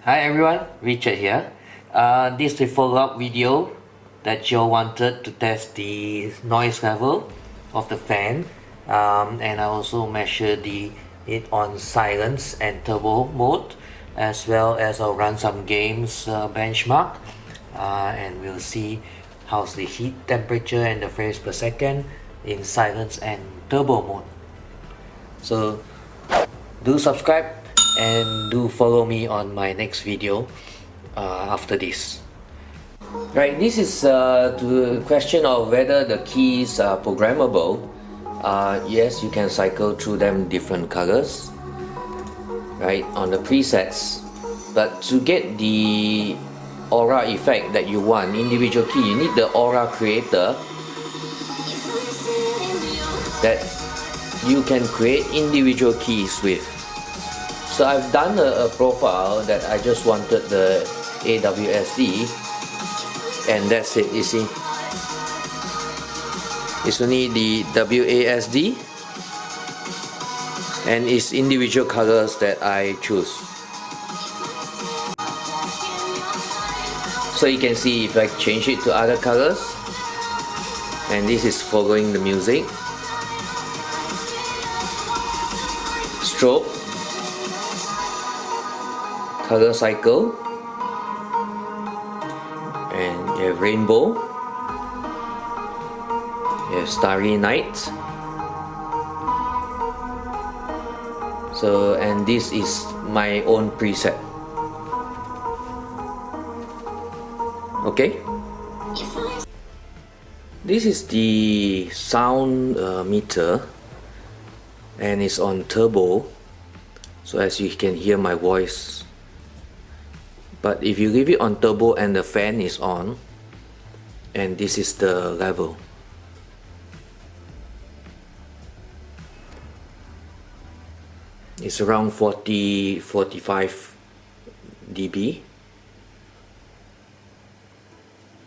Hi everyone, Richard here. This is the follow-up video that Joe wanted to test the noise level of the fan, and I also measured it on silence and turbo mode, as well as I'll run some games benchmark, and we'll see how's the heat temperature and the frames per second in silence and turbo mode. So do subscribe and do follow me on my next video after this. Right, this is the question of whether the keys are programmable. Yes, you can cycle through them different colors, right, on the presets. But to get the aura effect that you want, individual key, you need the aura creator that you can create individual keys with. So I've done a profile that I just wanted the AWSD, and that's it. You see, it's only the WASD and it's individual colors that I choose. So you can see if I change it to other colors, and this is following the music. Strobe, color cycle, and you have rainbow, you have starry night. So, and this is my own preset. Okay, this is the sound meter, and it's on turbo, so as you can hear my voice. But if you leave it on turbo and the fan is on, and this is the level. It's around 40-45 dB.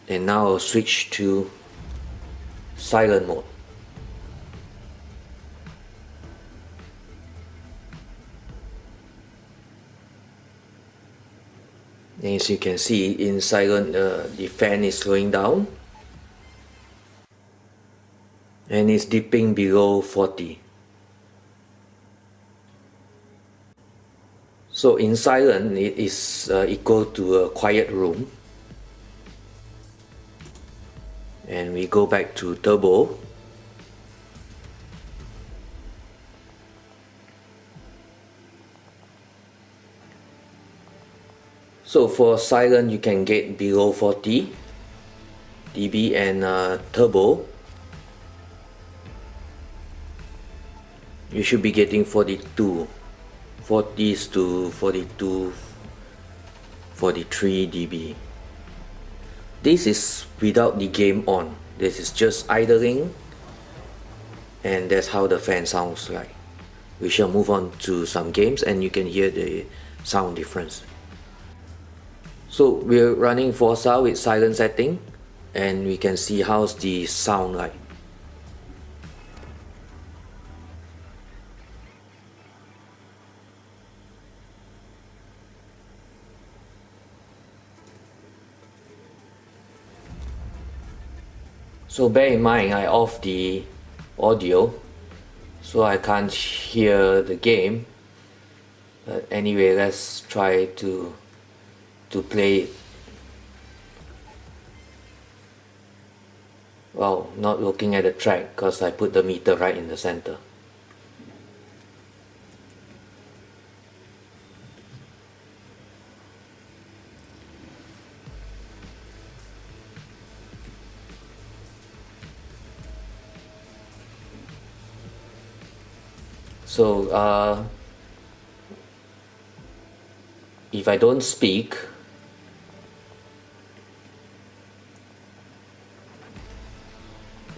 And now I'll switch to silent mode. As you can see, in silent, the fan is slowing down and it's dipping below 40. So in silent, it is equal to a quiet room. And we go back to turbo. So for silent, you can get below 40 dB, and turbo, you should be getting 42, 40s to 42, 43 dB. This is without the game on. This is just idling, and that's how the fan sounds like. We shall move on to some games and you can hear the sound difference. So we're running Forza with silent setting, and we can see how's the sound like. So bear in mind, I off the audio, so I can't hear the game. But anyway, let's try to play it. Well, not looking at the track because I put the meter right in the center. So if I don't speak,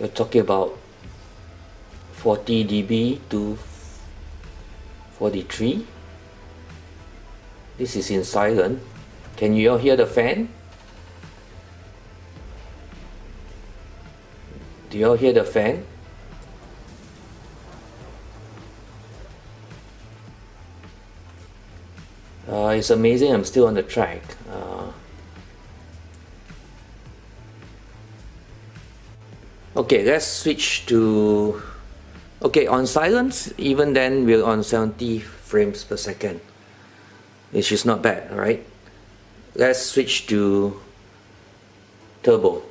we're talking about 40 dB to 43. This is in silent. Can you all hear the fan? Do you all hear the fan? It's amazing I'm still on the track. Okay, let's switch to... Okay, on silence, even then we're on 70 frames per second, which is not bad, alright? Let's switch to turbo.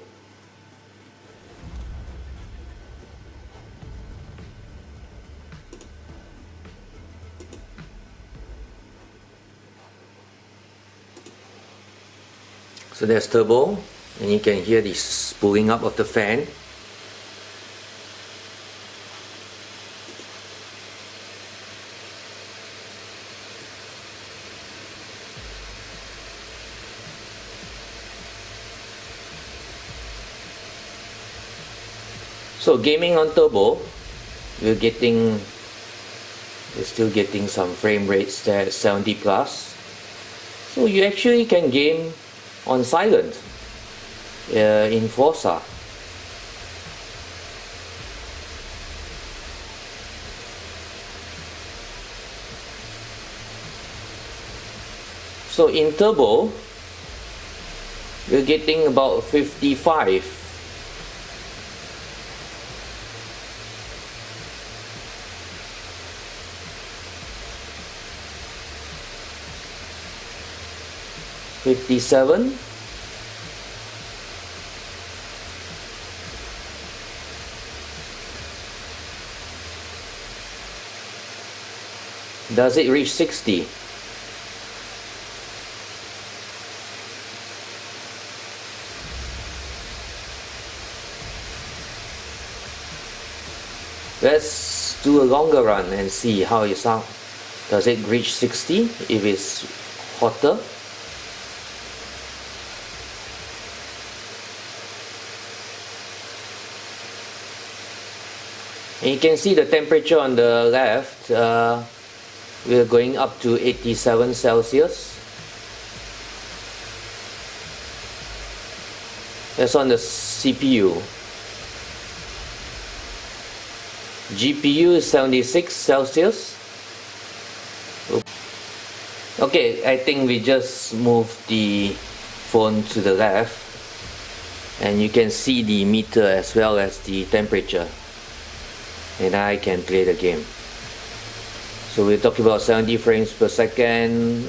So there's turbo, and you can hear the spooling up of the fan. So gaming on turbo, we're still getting some frame rates there, 70 plus. So you actually can game on silent in Forza. So in turbo, we're getting about 55. $57. Does it reach 60? Let's do a longer run and see how it sounds. Does it reach 60 if it's hotter? And you can see the temperature on the left, we're going up to 87 Celsius. That's on the CPU. GPU is 76 Celsius. Okay, I think we just moved the phone to the left, and you can see the meter as well as the temperature, and I can play the game. So we're talking about 70 frames per second,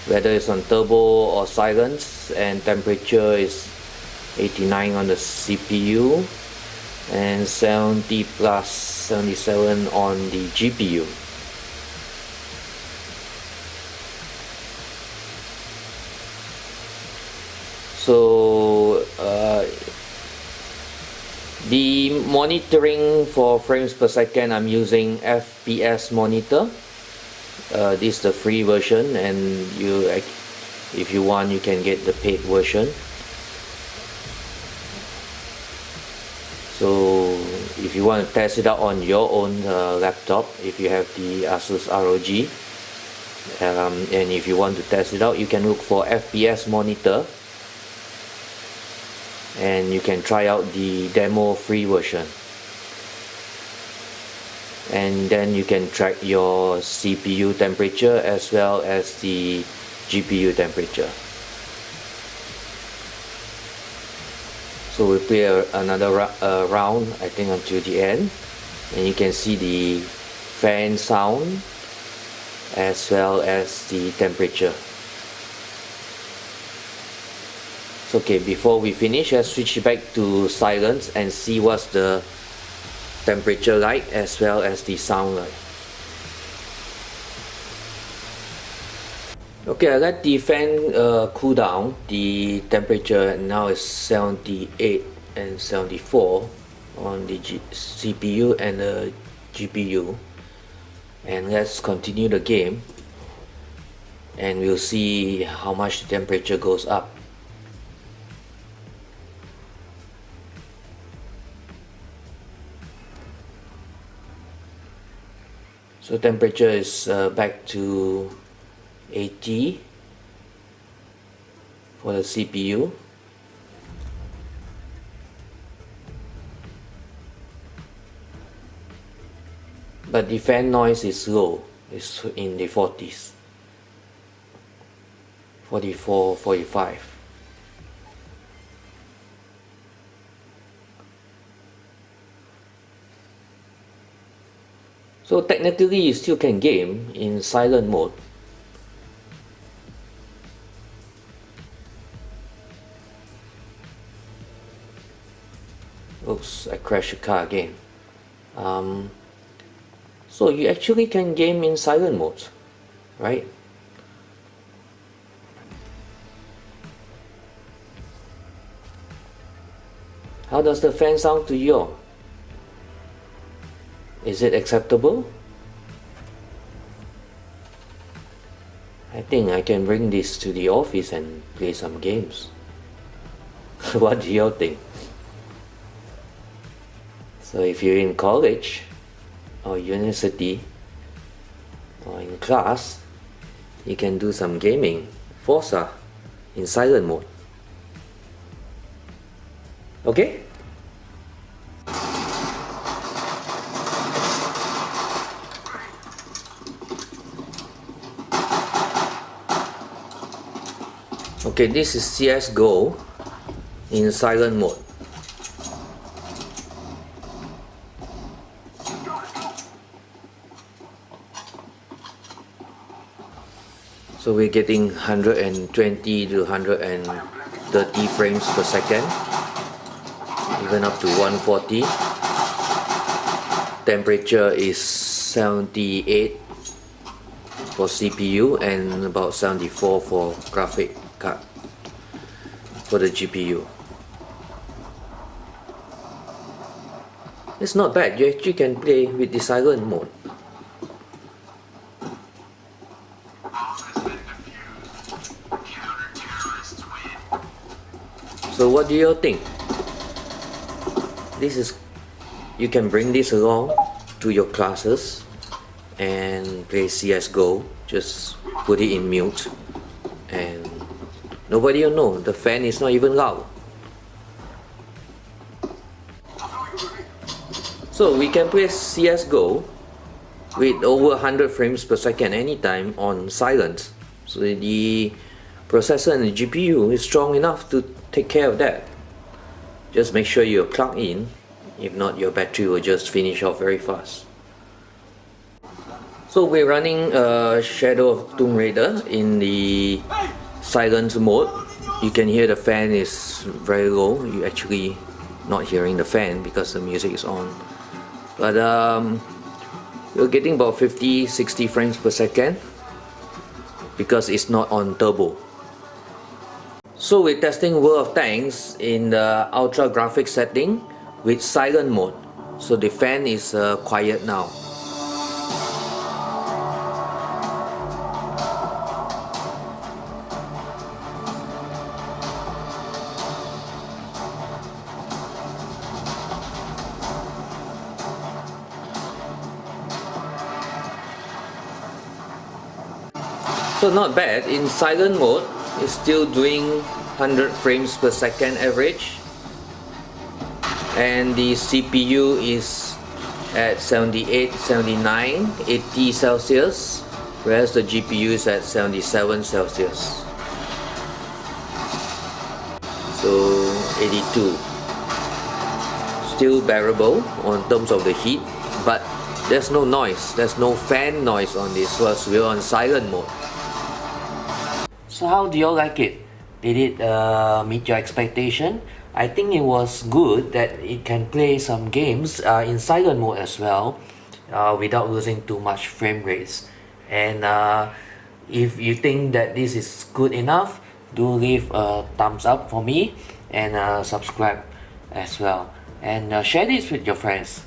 whether it's on turbo or silence, and temperature is 89 on the CPU and 70 plus 77 on the GPU. So the monitoring for frames per second, I'm using FPS Monitor. This is the free version, and if you want, you can get the paid version. So if you want to test it out on your own laptop, if you have the ASUS ROG, and if you want to test it out, you can look for FPS Monitor, and you can try out the demo free version, and then you can track your CPU temperature as well as the GPU temperature. So we play another round, I think, until the end, and you can see the fan sound as well as the temperature. Okay, before we finish, let's switch back to silence and see what's the temperature like as well as the sound like. Okay, I let the fan cool down. The temperature now is 78 and 74 on the CPU and the GPU. And let's continue the game, and we'll see how much the temperature goes up. So temperature is back to 80 for the CPU. But the fan noise is low, it's in the 40s. 44, 45. So technically you still can game in silent mode. Oops, I crashed the car again. So you actually can game in silent mode, right? How does the fan sound to you? Is it acceptable? I think I can bring this to the office and play some games. What do you think? So if you're in college or university or in class, you can do some gaming, Forza, in silent mode. Okay? Okay, this is CSGO in silent mode. So we're getting 120 to 130 frames per second, even up to 140. Temperature is 78 for CPU and about 74 for graphic card for the GPU. It's not bad, you actually can play with the silent mode. So what do you think? You can bring this along to your classes and play CSGO. Just put it in mute and nobody will know. The fan is not even loud. So we can play CSGO with over 100 frames per second anytime on silent. So the processor and the GPU is strong enough to take care of that. Just make sure you're plugged in. If not, your battery will just finish off very fast. So we're running Shadow of Tomb Raider in the silent mode. You can hear the fan is very low. You're actually not hearing the fan because the music is on. But you're getting about 50-60 frames per second because it's not on turbo. So we're testing World of Tanks in the ultra graphics setting with silent mode. So the fan is quiet now. So not bad, in silent mode it's still doing 100 frames per second average, and the CPU is at 78, 79, 80 Celsius, whereas the GPU is at 77 Celsius. So 82. Still bearable on terms of the heat, but there's no noise, there's no fan noise on this, so we're on silent mode. So how do you like it? Did it meet your expectation? I think it was good that it can play some games in silent mode as well, without losing too much frame rates. And if you think that this is good enough, do leave a thumbs up for me and subscribe as well. And share this with your friends.